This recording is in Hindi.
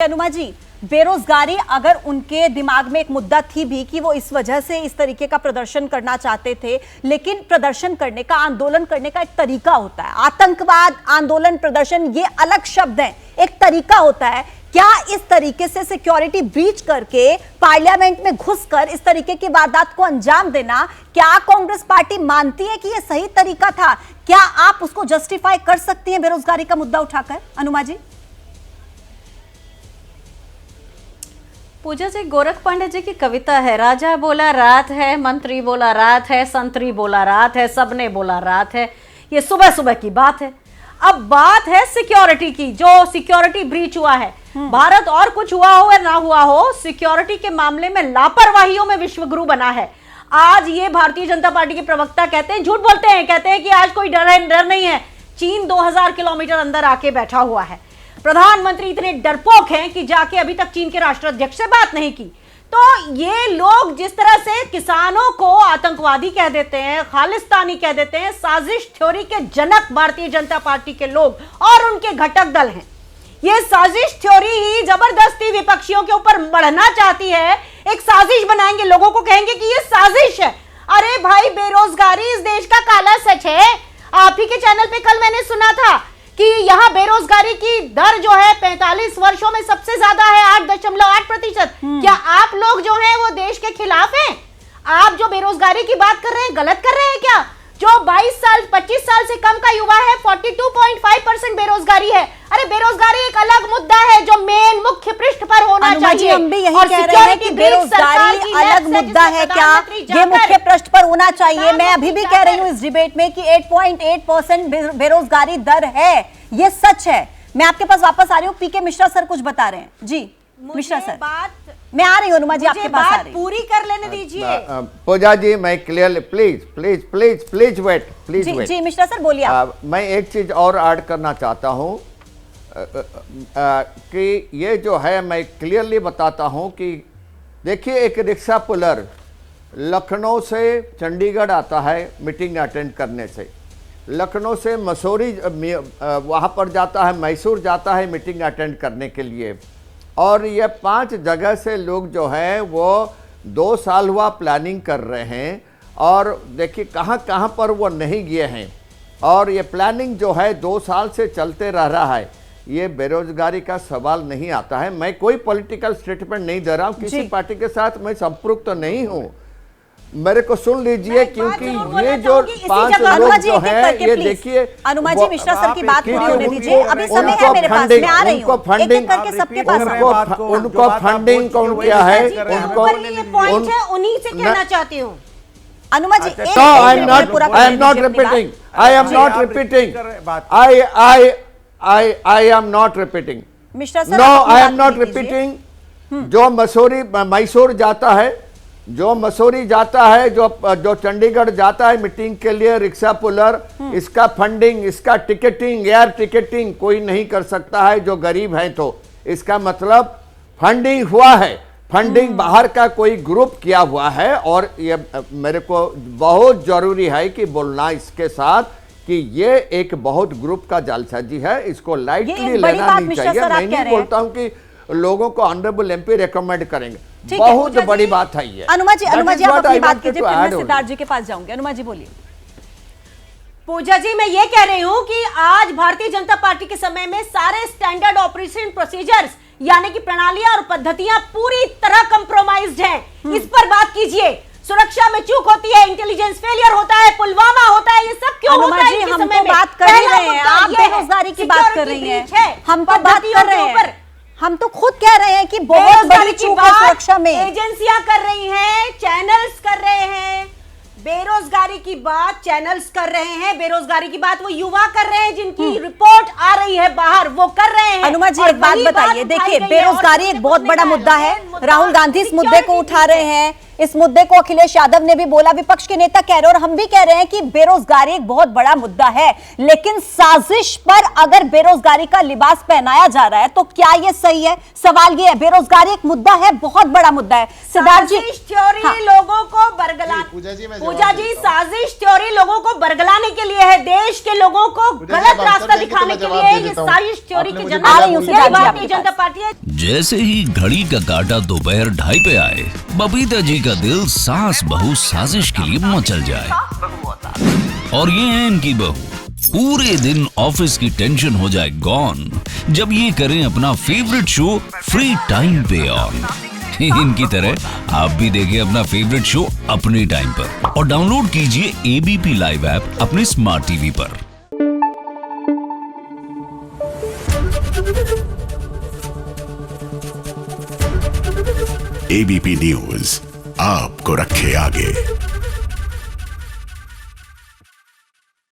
अनुमा जी, बेरोजगारी अगर उनके दिमाग में एक मुद्दा थी भी कि वो इस वजह से इस तरीके का प्रदर्शन करना चाहते थे, लेकिन प्रदर्शन करने का, आंदोलन करने का एक तरीका होता है। आतंकवाद, आंदोलन, प्रदर्शन ये अलग शब्द हैं, एक तरीका होता है। क्या इस तरीके से सिक्योरिटी ब्रीच करके पार्लियामेंट में घुसकर इस तरीके की वारदात को अंजाम देना, क्या कांग्रेस पार्टी मानती है कि यह सही तरीका था? क्या आप उसको जस्टिफाई कर सकती हैं बेरोजगारी का मुद्दा उठाकर, अनुमा जी? पूजा जी, गोरख पांडे जी की कविता है, राजा बोला रात है, मंत्री बोला रात है, संतरी बोला रात है, सबने बोला रात है। ये सुबह सुबह की बात है। अब बात है सिक्योरिटी की, जो सिक्योरिटी ब्रीच हुआ है। भारत और कुछ हुआ हो या ना हुआ हो, सिक्योरिटी के मामले में लापरवाहियों में विश्वगुरु बना है। आज ये भारतीय जनता पार्टी के प्रवक्ता कहते हैं, झूठ बोलते हैं, कहते हैं कि आज कोई डर नहीं है। चीन 2000 किलोमीटर अंदर आके बैठा हुआ है। प्रधानमंत्री इतने डरपोक हैं कि जाके अभी तक चीन के राष्ट्राध्यक्ष से बात नहीं की। तो ये लोग जिस तरह से किसानों को आतंकवादी कह देते हैं, खालिस्तानी कह देते हैं, साजिश थ्योरी के जनक भारतीय जनता पार्टी के लोग और उनके घटक दल हैं। ये साजिश थ्योरी ही जबरदस्ती विपक्षियों के ऊपर बढ़ना चाहती है। एक साजिश बनाएंगे, लोगों को कहेंगे कि ये साजिश है। अरे भाई, बेरोजगारी इस देश का काला सच है। आप ही के चैनल पे कल मैंने सुना था कि यहाँ बेरोजगारी की दर जो है 45 वर्षों में सबसे ज्यादा है, 8.8%। क्या आप लोग जो हैं वो देश के खिलाफ हैं? आप जो बेरोजगारी की बात कर रहे हैं, गलत कर रहे हैं क्या? जो 22 साल 25 साल से कम का युवा है, 42.5% बेरोजगारी है। अरे बेरोजगारी एक अलग मुद्दा है जो मेन मुख्य पृष्ठ पर होना चाहिए। हम भी यही कह रहे हैं कि बेरोजगारी अलग मुद्दा है, क्या ये मुख्य पृष्ठ पर होना चाहिए? मैं अभी भी कह रही हूँ इस डिबेट में कि 8.8% बेरोजगारी दर है, ये सच है। मैं आपके पास वापस आ रही हूँ, पीके मिश्रा सर कुछ बता रहे हैं। जी मिश्रा सर, मैं आ रही हूँ, अनुमा जी आपके पास आ रही हूँ। पूरी कर लेने दीजिए। पूजा जी, मैं clearly please please please please wait, please wait. जी मिश्रा सर बोलिए। मैं एक चीज और ऐड करना चाहता हूँ कि ये जो है, मैं क्लियरली बताता हूँ कि देखिए, एक रिक्शा पुलर लखनऊ से चंडीगढ़ आता है मीटिंग अटेंड करने से, लखनऊ से मसूरी वहाँ पर जाता है, मैसूर जाता है मीटिंग अटेंड करने के लिए। और ये 5 जगह से लोग जो हैं वो 2 साल हुआ प्लानिंग कर रहे हैं, और देखिए कहाँ कहाँ पर वो नहीं गए हैं। और ये प्लानिंग जो है 2 साल से चलते रह रहा है। ये बेरोजगारी का सवाल नहीं आता है। मैं कोई पॉलिटिकल स्टेटमेंट नहीं दे रहा हूँ, किसी पार्टी के साथ मैं संपृक्त तो नहीं हूँ। मेरे को सुन लीजिए, क्योंकि ये जो 5 लोग जो हैं, ये देखिए, अनुमा जी मिश्रा सर की बात पूरी होने दीजिए, अभी समय है मेरे पास, मैं आ रही हूँ। फंडिंग करके सबके पास उनको फंडिंग कौन किया है, उनको उन्हीं से कहना चाहती हूँ। अनुमा जी, I am not repeating. Mishra sir, No, I am not repeating. जो मैसूर जाता है, जो मसूरी जाता है, जो चंडीगढ़ जाता है मीटिंग के लिए, रिक्शा पुलर, इसका फंडिंग, इसका टिकटिंग, एयर टिकटिंग कोई नहीं कर सकता है जो गरीब है। तो इसका मतलब फंडिंग हुआ है, फंडिंग बाहर का कोई ग्रुप किया हुआ है। और ये मेरे को बहुत जरूरी है कि बोलना इसके साथ कि ये एक बहुत ग्रुप का जालसाजी है, इसको लाइटली लेना नहीं चाहिए। मैं नहीं बोलता हूं कि लोगों को ऑनरेबल एमपी रेकमेंड करेंगे, बहुत बड़ी बात है ये। अनुमा जी आप अपनी बात कीजिए, फिर मैं सिद्धार्थ जी के पास जाऊंगी। अनुमा जी बोलिए। पूजा जी, मैं ये कह रही हूं कि आज भारतीय जनता पार्टी के समय में सारे स्टैंडर्ड ऑपरेशन प्रोसीजर्स यानी कि प्रणालियां और पद्धतियां पूरी तरह कंप्रोमाइज्ड हैं। इस पर बात कीजिए। सुरक्षा में चूक होती है, इंटेलिजेंस फेलियर होता है, पुलवामा होता है, ये सब क्यों होता है? हम तो बात कर ही रहे हैं, आप बेरोजगारी की बात कर रही हैं, हम तो बात कर रहे हैं, हम तो खुद कह रहे हैं कि बहुत बड़ी चूक है सुरक्षा में। एजेंसियां कर रही हैं, चैनल्स कर रहे हैं। बेरोजगारी की बात चैनल्स कर रहे हैं, बेरोजगारी की बात वो युवा कर रहे हैं जिनकी रिपोर्ट आ रही है बाहर, वो कर रहे हैं। अनुमा जी एक बात बताइए, देखिए बेरोजगारी एक बहुत बड़ा मुद्दा है, राहुल गांधी इस मुद्दे को उठा रहे हैं, इस मुद्दे को अखिलेश यादव ने भी बोला, विपक्ष के नेता कह रहे हैं और हम भी कह रहे हैं कि बेरोजगारी एक बहुत बड़ा मुद्दा है, लेकिन साजिश पर अगर बेरोजगारी का लिबास पहनाया जा रहा है तो क्या यह सही है? सवाल यह है, बेरोजगारी एक मुद्दा है, बहुत बड़ा मुद्दा है। सिद्धार्थ जी, थ्योरी हाँ। लोगों को बरगला, पूजा जी साजिश थ्योरी लोगों को बरगलाने के लिए है, देश के लोगों को गलत रास्ता दिखाने के लिए है। ये साजिश थ्योरी की जनता पार्टी है। जैसे ही घड़ी का काटा दोपहर 2:30 पे आए, बबीता जी का दिल सास बहू साजिश के लिए मचल जाए। और ये है इनकी बहू, पूरे दिन ऑफिस की टेंशन हो जाए गॉन जब ये करें अपना फेवरेट शो फ्री टाइम पे ऑन। इनकी तरह आप भी देखें अपना फेवरेट शो अपने टाइम पर और डाउनलोड कीजिए एबीपी लाइव ऐप अपने स्मार्ट टीवी पर। एबीपी न्यूज आपको रखे आगे।